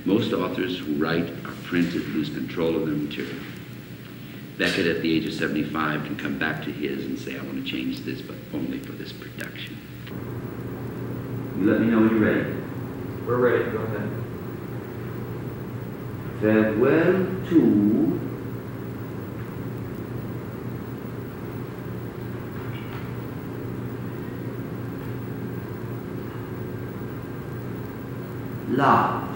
Most authors who write are printed, lose control of their material. Beckett, at the age of 75, can come back to his and say, I want to change this, but only for this production. You let me know when you're ready. We're ready. Go ahead. Farewell to love.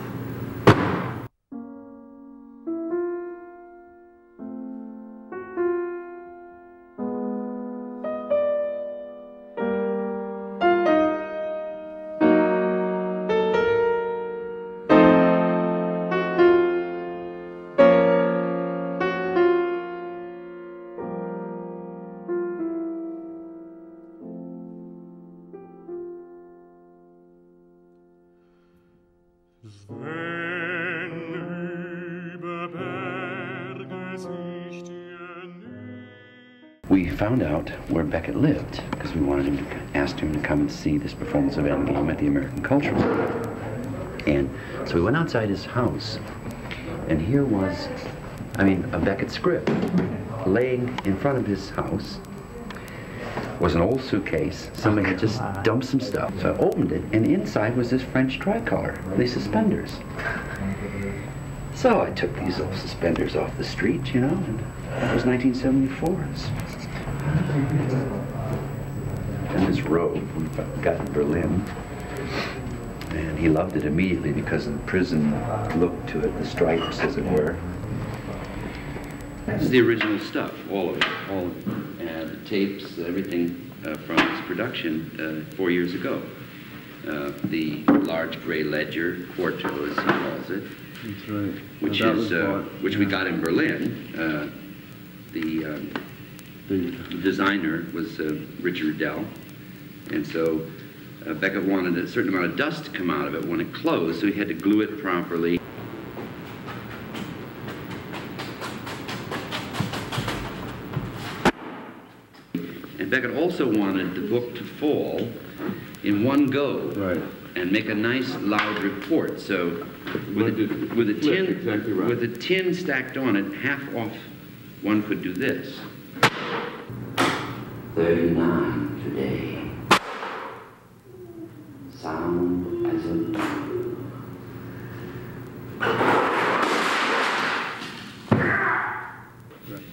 We found out where Beckett lived because we wanted him to ask him to come and see this performance of Endgame at the American Cultural Center. And so we went outside his house, and here was, a Beckett script laying in front of his house. Was an old suitcase. Somebody had just dumped some stuff. So I opened it, and inside was this French tricolor, these suspenders. So I took these old suspenders off the street, and that was 1974. And this robe we got in Berlin. And he loved it immediately because of the prison look to it, the stripes, as it were. This is the original stuff, all of it. The tapes, everything from his production 4 years ago. The large gray ledger, quarto as he calls it. That's right. Which we got in Berlin. The designer was Richard Riddell, and so Beckett wanted a certain amount of dust to come out of it when it closed, so he had to glue it properly. And Beckett also wanted the book to fall in one go, right, and make a nice loud report. So with the tin stacked on it, half off, one could do this. 39 today. Sound as a...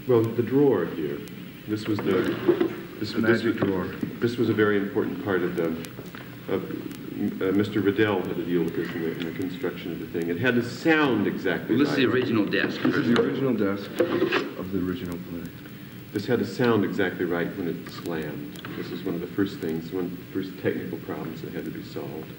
Well, the drawer here. This was the magic drawer. This was a very important part of Mr. Riddell had to deal with this in the construction of the thing. It had to sound exactly well, this is the original desk. This is the original desk of the original play. This had to sound exactly right when it slammed. This was one of the first things, one of the first technical problems that had to be solved.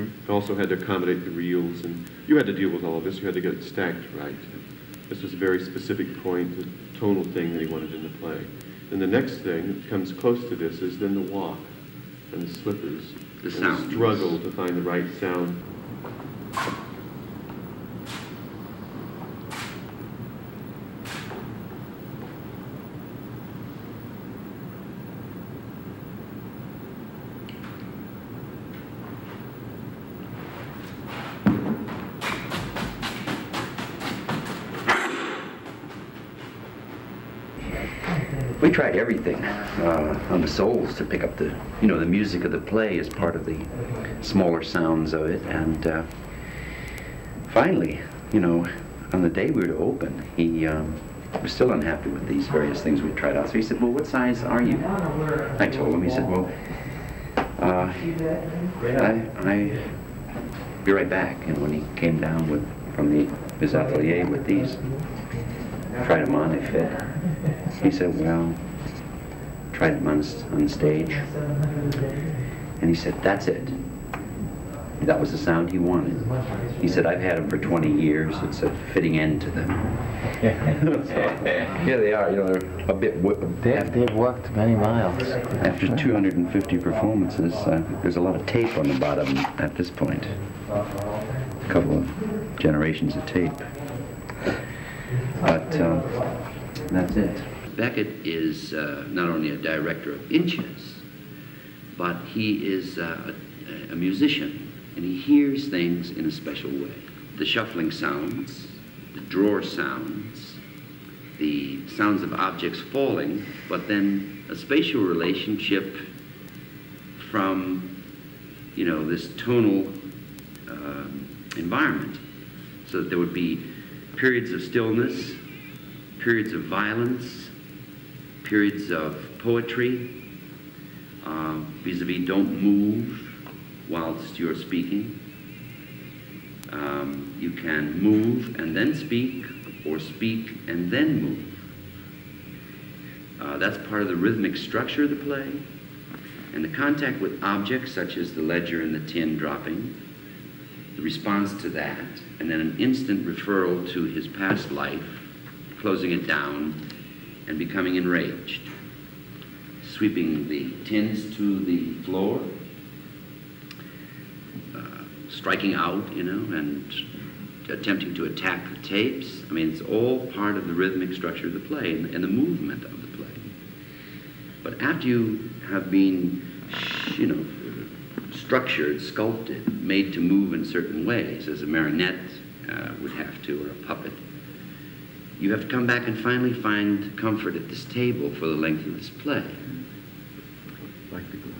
It also had to accommodate the reels, and you had to deal with all of this. You had to get it stacked right. This was a very specific point, a tonal thing that he wanted in the play. And the next thing that comes close to this is then the walk and the slippers. The sound. The struggle to find the right sound. We tried everything on the soles to pick up the music of the play as part of the smaller sounds of it. And finally, on the day we were to open, he was still unhappy with these various things we tried out. So he said, well, what size are you? I told him. He said, well, I'll be right back. And when he came down from his atelier with these, tried them on, they fit. He said, well, tried them on the stage. And he said, that's it. That was the sound he wanted. He said, I've had them for 20 years. It's a fitting end to them. Here they are, they're a bit... They've walked many miles. After 250 performances, there's a lot of tape on the bottom at this point. A couple of generations of tape. But that's it. Beckett is not only a director of inches, but he is a musician, and he hears things in a special way. The shuffling sounds, the drawer sounds, the sounds of objects falling, but then a spatial relationship from, you know, this tonal environment. So that there would be periods of stillness, periods of violence, periods of poetry, vis-a-vis don't move whilst you're speaking. You can move and then speak, or speak and then move. That's part of the rhythmic structure of the play. And the contact with objects such as the ledger and the tin dropping, the response to that, and then an instant referral to his past life, closing it down and becoming enraged, sweeping the tins to the floor, striking out, you know, and attempting to attack the tapes. I mean, it's all part of the rhythmic structure of the play and the movement of the play. But after you have been, you know, structured, sculpted, made to move in certain ways, as a marionette would have to, or a puppet, you have to come back and finally find comfort at this table for the length of this play.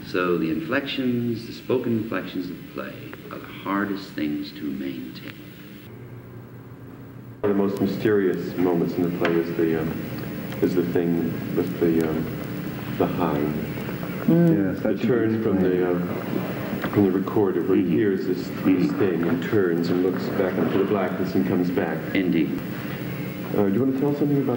So the inflections, the spoken inflections of the play, are the hardest things to maintain. One of the most mysterious moments in the play is the thing with the hind. Yes, The turn from the recorder, where he hears this thing and turns and looks back into the blackness and comes back. Indeed. Do you want to tell something about